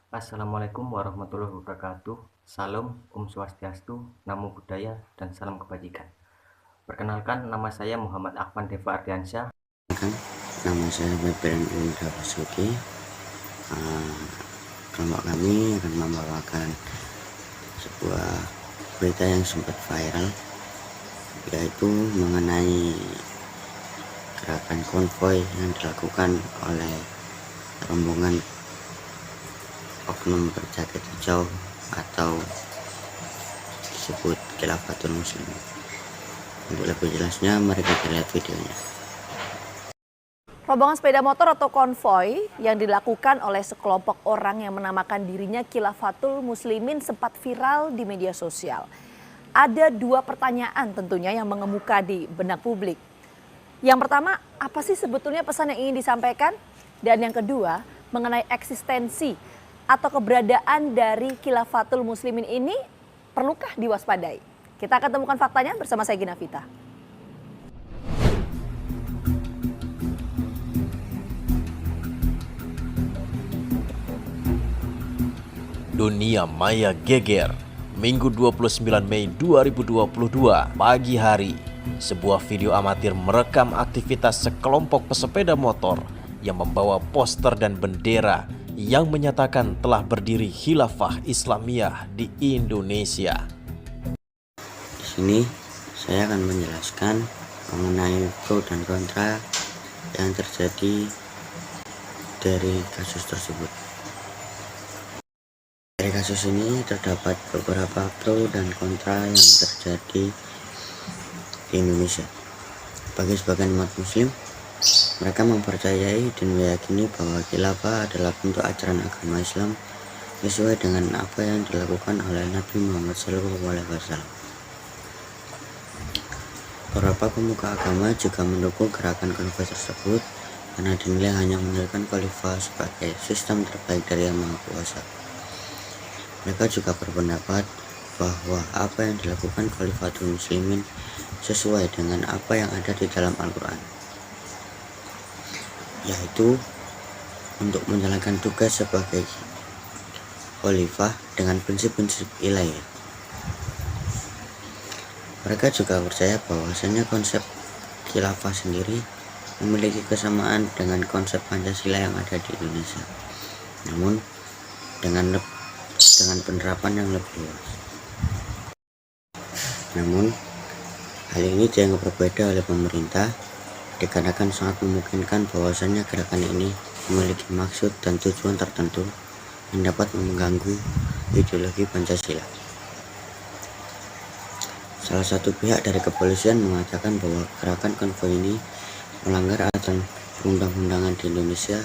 Assalamualaikum warahmatullahi wabarakatuh. Salam, Om Swastiastu, Namo Buddhaya, dan salam kebajikan. Perkenalkan, nama saya Muhammad Afwan Deva Ardiansyah. Nama saya Febren Indra Basuki. Kelompok kami akan membawakan sebuah berita yang sempat viral, yaitu mengenai gerakan konvoi yang dilakukan oleh rombongan oknum berjaket hijau atau disebut Khilafatul Muslimin. Untuk lebih jelasnya, mari kita lihat videonya. Rombongan sepeda motor atau konvoi yang dilakukan oleh sekelompok orang yang menamakan dirinya Khilafatul Muslimin sempat viral di media sosial. Ada dua pertanyaan tentunya yang mengemuka di benak publik. Yang pertama, apa sih sebetulnya pesan yang ingin disampaikan? Dan yang kedua, mengenai eksistensi atau keberadaan dari Khilafatul Muslimin ini perlukah diwaspadai? Kita akan temukan faktanya bersama saya Gina Vita. Dunia maya geger. Minggu 29 Mei 2022 pagi hari, sebuah video amatir merekam aktivitas sekelompok pesepeda motor yang membawa poster dan bendera yang menyatakan telah berdiri Khilafah Islamiyah di Indonesia. Di sini saya akan menjelaskan mengenai pro dan kontra yang terjadi dari kasus tersebut. Dari kasus ini terdapat beberapa pro dan kontra yang terjadi di Indonesia. Bagi sebagian umat muslim, mereka mempercayai dan meyakini bahwa khilafah adalah bentuk ajaran agama Islam sesuai dengan apa yang dilakukan oleh Nabi Muhammad SAW. Beberapa pemuka agama juga mendukung gerakan konvoi tersebut karena dinilai hanya menjadikan khalifah sebagai sistem terbaik dari Yang Maha Kuasa. Mereka juga berpendapat bahwa apa yang dilakukan Khalifatul Muslimin sesuai dengan apa yang ada di dalam Al-Quran, yaitu untuk menjalankan tugas sebagai khalifah dengan prinsip-prinsip ilahiyah. Mereka juga percaya bahwasanya konsep khilafah sendiri memiliki kesamaan dengan konsep Pancasila yang ada di Indonesia, namun dengan penerapan yang lebih luas. Namun, hal ini dianggap berbeda oleh pemerintah dikarenakan sangat memungkinkan bahwasanya gerakan ini memiliki maksud dan tujuan tertentu yang dapat mengganggu ideologi Pancasila. Salah satu pihak dari kepolisian mengatakan bahwa gerakan konvoi ini melanggar aturan perundang-undangan di Indonesia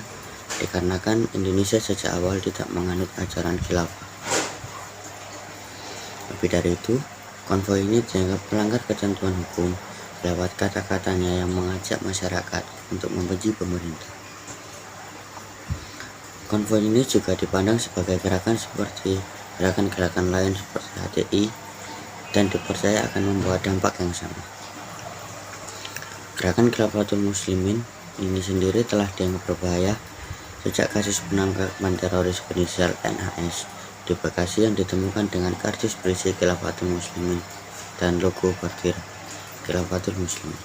dikarenakan Indonesia sejak awal tidak menganut ajaran khilafah. Lebih dari itu, konvoi ini dianggap melanggar ketentuan hukum lewat kata-katanya yang mengajak masyarakat untuk membenci pemerintah. Konvoi ini juga dipandang sebagai gerakan seperti gerakan-gerakan lain seperti HTI dan dipercaya akan membawa dampak yang sama. Gerakan Khilafatul Muslimin ini sendiri telah dianggap berbahaya sejak kasus penangkapan teroris berinisial NHS di Bekasi yang ditemukan dengan kardus berisi Khilafatul Muslimin dan logo bendera Khilafatul Muslimin.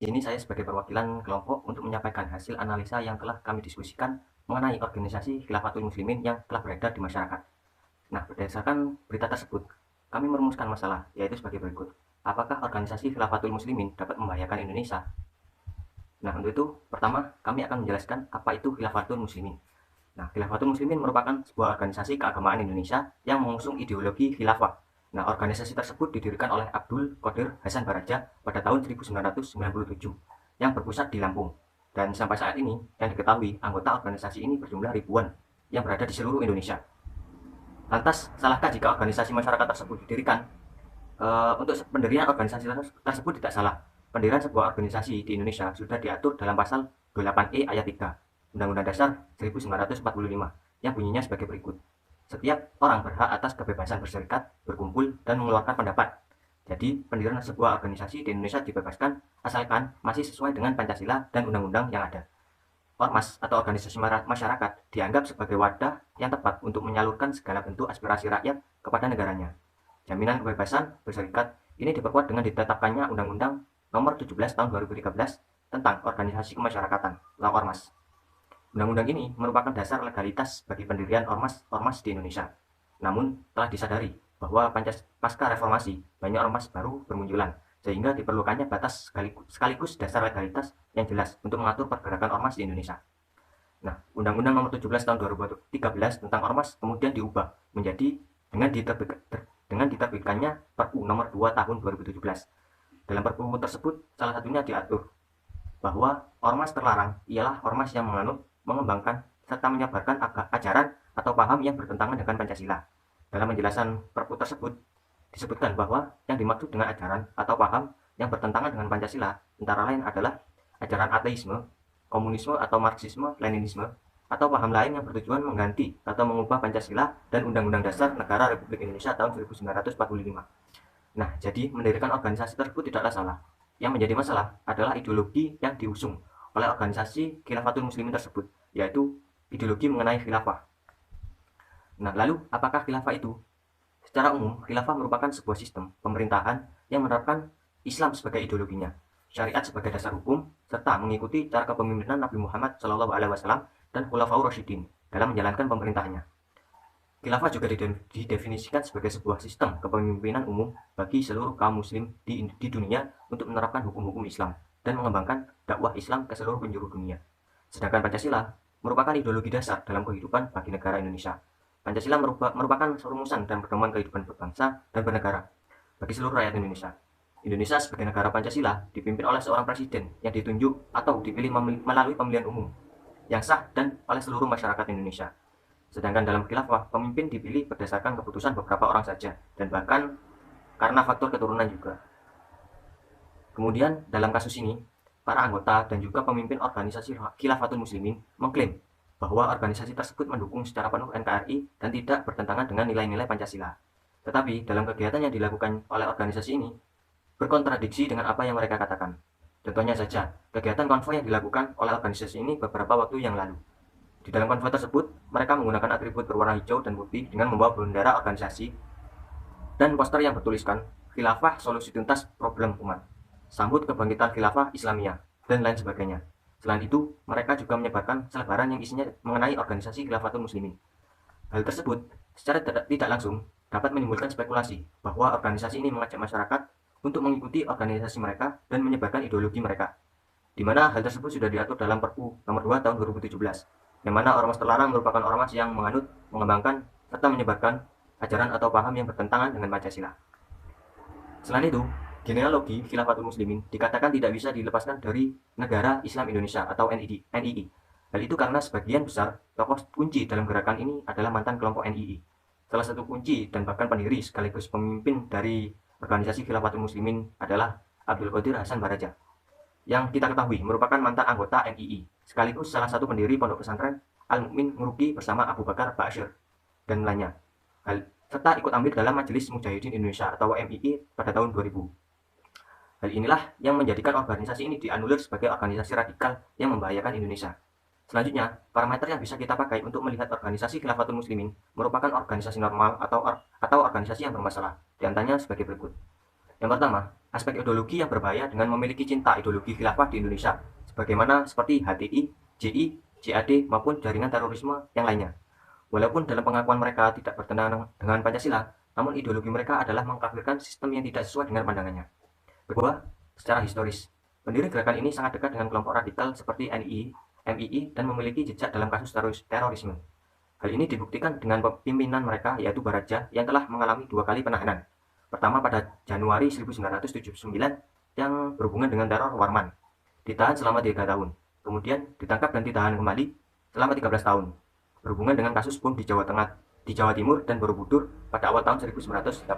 Ini saya sebagai perwakilan kelompok untuk menyampaikan hasil analisa yang telah kami diskusikan mengenai organisasi Khilafatul Muslimin yang telah beredar di masyarakat. Nah, berdasarkan berita tersebut, kami merumuskan masalah, yaitu sebagai berikut. Apakah organisasi Khilafatul Muslimin dapat membahayakan Indonesia? Nah, untuk itu, pertama, kami akan menjelaskan apa itu Khilafatul Muslimin. Nah, Khilafatul Muslimin merupakan sebuah organisasi keagamaan Indonesia yang mengusung ideologi khilafah. Nah, organisasi tersebut didirikan oleh Abdul Qadir Hasan Baraja pada tahun 1997 yang berpusat di Lampung. Dan sampai saat ini, yang diketahui, anggota organisasi ini berjumlah ribuan yang berada di seluruh Indonesia. Lantas, salahkah jika organisasi masyarakat tersebut didirikan? Untuk pendirian organisasi tersebut tidak salah. Pendirian sebuah organisasi di Indonesia sudah diatur dalam pasal 28E ayat 3 Undang-Undang Dasar 1945 yang bunyinya sebagai berikut. Setiap orang berhak atas kebebasan berserikat, berkumpul, dan mengeluarkan pendapat. Jadi, pendirian sebuah organisasi di Indonesia dibebaskan asalkan masih sesuai dengan Pancasila dan undang-undang yang ada. ormas atau organisasi masyarakat dianggap sebagai wadah yang tepat untuk menyalurkan segala bentuk aspirasi rakyat kepada negaranya. Jaminan kebebasan berserikat ini diperkuat dengan ditetapkannya Undang-Undang Nomor 17 Tahun 2013 tentang Organisasi Kemasyarakatan atau Ormas. Undang-undang ini merupakan dasar legalitas bagi pendirian ormas-ormas di Indonesia. Namun, telah disadari bahwa pasca reformasi banyak ormas baru bermunculan, sehingga diperlukannya batas sekaligus dasar legalitas yang jelas untuk mengatur pergerakan ormas di Indonesia. Nah, Undang-Undang Nomor 17 Tahun 2013 tentang ormas kemudian diubah menjadi dengan diterbitkannya Perpu Nomor 2 Tahun 2017. Dalam Perpu tersebut, salah satunya diatur bahwa ormas terlarang ialah ormas yang menganut, mengembangkan, serta menyebarkan ajaran atau paham yang bertentangan dengan Pancasila. Dalam penjelasan Perpu tersebut, disebutkan bahwa yang dimaksud dengan ajaran atau paham yang bertentangan dengan Pancasila antara lain adalah ajaran ateisme, komunisme atau marxisme, leninisme, atau paham lain yang bertujuan mengganti atau mengubah Pancasila dan Undang-Undang Dasar Negara Republik Indonesia tahun 1945. Nah, jadi mendirikan organisasi tersebut tidaklah salah. Yang menjadi masalah adalah ideologi yang diusung oleh organisasi Khilafatul Muslimin tersebut, yaitu ideologi mengenai khilafah. Nah, lalu apakah khilafah itu? Secara umum, khilafah merupakan sebuah sistem pemerintahan yang menerapkan Islam sebagai ideologinya, syariat sebagai dasar hukum, serta mengikuti cara kepemimpinan Nabi Muhammad SAW dan Khulafaur Rasyidin dalam menjalankan pemerintahannya. Khilafah juga didefinisikan sebagai sebuah sistem kepemimpinan umum bagi seluruh kaum muslim di dunia untuk menerapkan hukum-hukum Islam dan mengembangkan dakwah Islam ke seluruh penjuru dunia. Sedangkan Pancasila merupakan ideologi dasar dalam kehidupan bagi negara Indonesia. Pancasila merupakan rumusan dan pedoman kehidupan berbangsa dan bernegara bagi seluruh rakyat Indonesia. Indonesia sebagai negara Pancasila dipimpin oleh seorang presiden yang ditunjuk atau dipilih melalui pemilihan umum yang sah dan oleh seluruh masyarakat Indonesia. Sedangkan dalam khilafah, pemimpin dipilih berdasarkan keputusan beberapa orang saja dan bahkan karena faktor keturunan juga. Kemudian dalam kasus ini, para anggota dan juga pemimpin organisasi Khilafatul Muslimin mengklaim bahwa organisasi tersebut mendukung secara penuh NKRI dan tidak bertentangan dengan nilai-nilai Pancasila. Tetapi dalam kegiatan yang dilakukan oleh organisasi ini berkontradiksi dengan apa yang mereka katakan. Contohnya saja, kegiatan konvoi yang dilakukan oleh organisasi ini beberapa waktu yang lalu. Di dalam konvoi tersebut, mereka menggunakan atribut berwarna hijau dan putih dengan membawa bendera organisasi dan poster yang bertuliskan Khilafah Solusi Tuntas Problem Umat, Sambut Kebangkitan Khilafah Islamiyah, dan lain sebagainya. Selain itu, mereka juga menyebarkan selebaran yang isinya mengenai organisasi Khilafatul Muslimin. Hal tersebut secara tidak langsung dapat menimbulkan spekulasi bahwa organisasi ini mengajak masyarakat untuk mengikuti organisasi mereka dan menyebarkan ideologi mereka, di mana hal tersebut sudah diatur dalam Perpu Nomor 2 Tahun 2017, yang mana ormas terlarang merupakan ormas yang menganut, mengembangkan, serta menyebarkan ajaran atau paham yang bertentangan dengan Pancasila. Selain itu, genealogi Khilafatul Muslimin dikatakan tidak bisa dilepaskan dari Negara Islam Indonesia atau NII. Hal itu karena sebagian besar tokoh kunci dalam gerakan ini adalah mantan kelompok NII. Salah satu kunci dan bahkan pendiri sekaligus pemimpin dari organisasi Khilafatul Muslimin adalah Abdul Qadir Hasan Baraja, yang kita ketahui merupakan mantan anggota NII, sekaligus salah satu pendiri pondok pesantren Al-Mu'min Nguruki bersama Abu Bakar Ba'asyir dan lainnya. Serta ikut ambil dalam Majelis Mujahidin Indonesia atau MII pada tahun 2000. Hal inilah yang menjadikan organisasi ini dianulir sebagai organisasi radikal yang membahayakan Indonesia. Selanjutnya, parameter yang bisa kita pakai untuk melihat organisasi Khilafatul Muslimin merupakan organisasi normal atau organisasi yang bermasalah. Di antaranya sebagai berikut. Yang pertama, aspek ideologi yang berbahaya dengan memiliki cinta ideologi khilafah di Indonesia, sebagaimana seperti HTI, JI, JAD maupun jaringan terorisme yang lainnya. Walaupun dalam pengakuan mereka tidak bertentangan dengan Pancasila, namun ideologi mereka adalah mengkafirkan sistem yang tidak sesuai dengan pandangannya. Kedua, secara historis, pendiri gerakan ini sangat dekat dengan kelompok radikal seperti NII, MII, dan memiliki jejak dalam kasus terorisme. Hal ini dibuktikan dengan pimpinan mereka, yaitu Baraja, yang telah mengalami 2 kali penahanan. Pertama pada Januari 1979 yang berhubungan dengan teror Warman, ditahan selama 3 tahun. Kemudian ditangkap dan ditahan kembali selama 13 tahun, berhubungan dengan kasus bom di Jawa Timur dan Borobudur pada awal tahun 1985.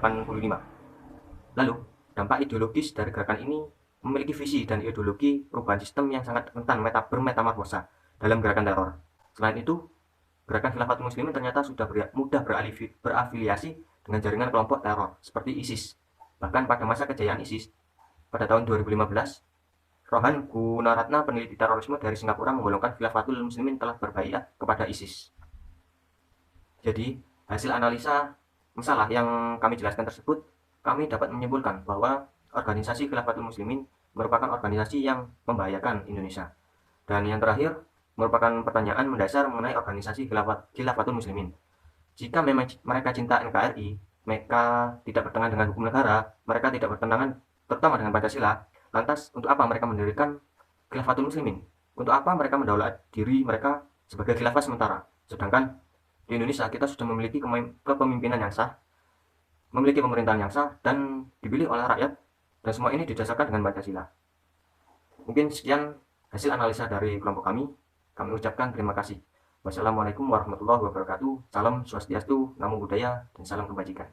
Lalu, dampak ideologis dari gerakan ini memiliki visi dan ideologi perubahan sistem yang sangat rentan bermetamorfosa dalam gerakan teror. Selain itu, gerakan Khilafatul Muslimin ternyata sudah mudah berafiliasi dengan jaringan kelompok teror seperti ISIS. Bahkan pada masa kejayaan ISIS, pada tahun 2015, Rohan Gunaratna, peneliti terorisme dari Singapura, menggolongkan Khilafatul Muslimin telah berbaiat kepada ISIS. Jadi, hasil analisa masalah yang kami jelaskan tersebut, kami dapat menyimpulkan bahwa organisasi Khilafatul Muslimin merupakan organisasi yang membahayakan Indonesia. Dan yang terakhir, merupakan pertanyaan mendasar mengenai organisasi Khilafatul Muslimin. Jika memang mereka cinta NKRI, mereka tidak bertentangan dengan hukum negara, mereka tidak bertentangan terutama dengan Pancasila, lantas untuk apa mereka mendirikan Khilafatul Muslimin? Untuk apa mereka mendaulat diri mereka sebagai khilafah sementara? Sedangkan di Indonesia kita sudah memiliki kepemimpinan yang sah, memiliki pemerintahan yang sah, dan dipilih oleh rakyat, dan semua ini didasarkan dengan Pancasila. Mungkin sekian hasil analisa dari kelompok kami. Kami ucapkan terima kasih. Wassalamualaikum warahmatullahi wabarakatuh. Salam Swastiastu, Namo Buddhaya, dan salam kebajikan.